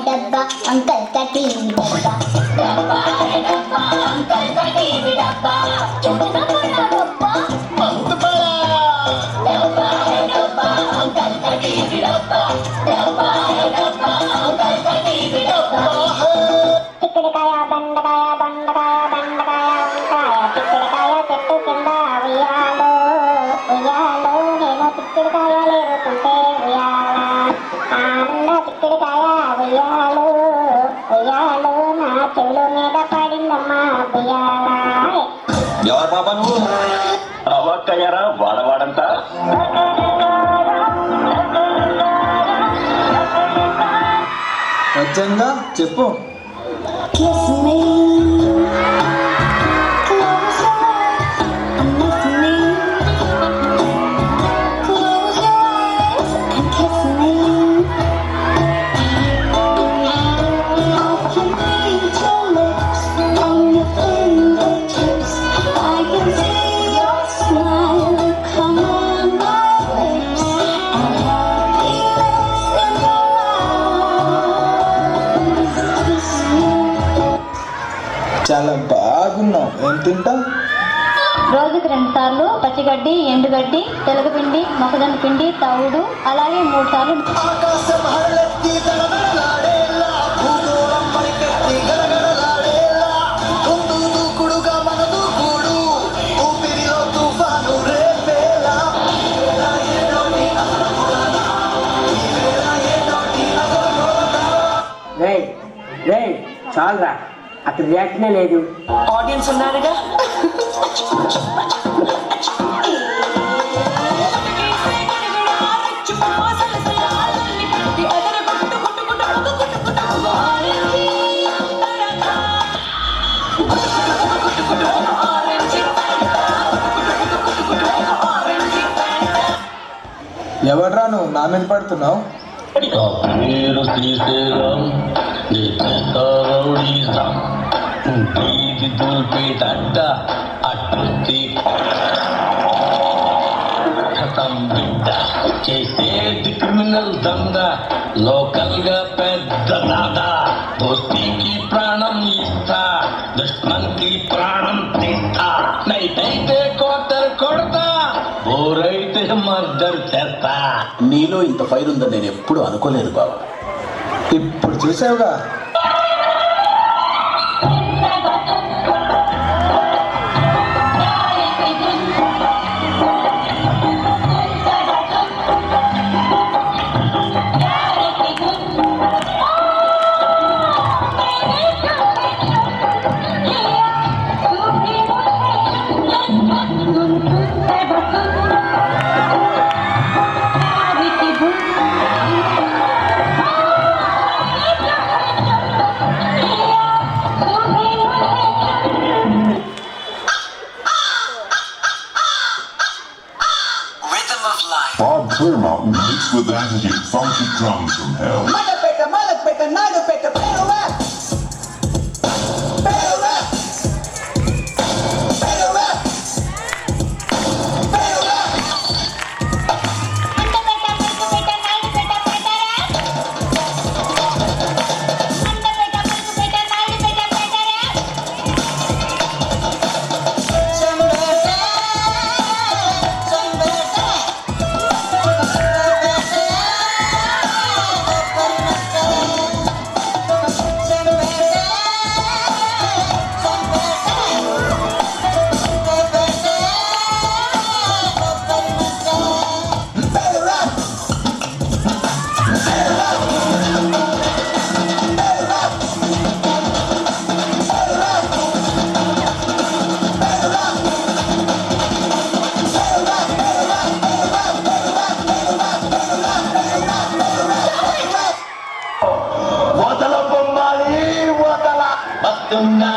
डब्बा अंकल का टीवी डब्बा डब्बा है डब्बा अंकल का टीवी डब्बा कितना बड़ा डब्बा बहुत बड़ा डब्बा है डब्बा अंकल का टीवी डब्बा डब्बा है डब्बा अंकल का टीवी डब्बा चिकड़काया बंडकाया बंडकाया बंडकाया వంకాయ చిక్కడకాయ చెట్టు కింద ఉయ్యాలో ఉయ్యాలో నేను చిక్కడకాయలు ఎరుకుంటే ఉయ్యాల ఆనంద చిక్కడకాయ ఉయ్యాలో ఉయ్యాలో నా చెవుల మీద పడిందమ్మా ఉయ్యాల ఎవరు పాప నువ్వు అవ్వక్కయ్యారా వాడవాడంతా వచ్చంగా చెప్పు Kiss me, close your eyes and listening. Close your eyes and kiss me. I can reach your lips on your fingertips. I can see your smile come on my lips. And happiness in your eyes. Kiss me. చాలా బాగున్నావు. ఏం తింటావు? రోజుకి 2 సార్లు పచ్చిగడ్డి, ఎండుగడ్డి, తెలగపిండి, మొక్కజొన్న పిండి, తవుడు, అలాగే 3 సార్లు చాలరా అక్కడ రియాక్షనే లేదు. ఆడియన్స్ ఉన్నారుగా. ఎవర్రా నువ్వు నా మీద పడుతున్నావు? పేరు శ్రీశైలం నీ పెద్ద రౌడీజం వీధి తూల్పేట అడ్డ అట్టు కథం బిడ్డ చేసేది క్రిమినల్ దంద లోకల్ గా పెద్ద దాదా దోస్తీకి ప్రాణం ఇస్తా దుష్మన్ కి ప్రాణం తీస్తా నైట్ అయితే కోతలు కొడతా ఓరైతే మర్డర్ చేస్తా. నీలో ఇంత ఫైర్ ఉందని నేను ఎప్పుడు అనుకోలేదు బాబా. ఇప్పుడు చూసావుగా. Bob Clearmountain mixed with attitude funky drums from hell. వదల బొమ్మాలి వదల వస్తున్నా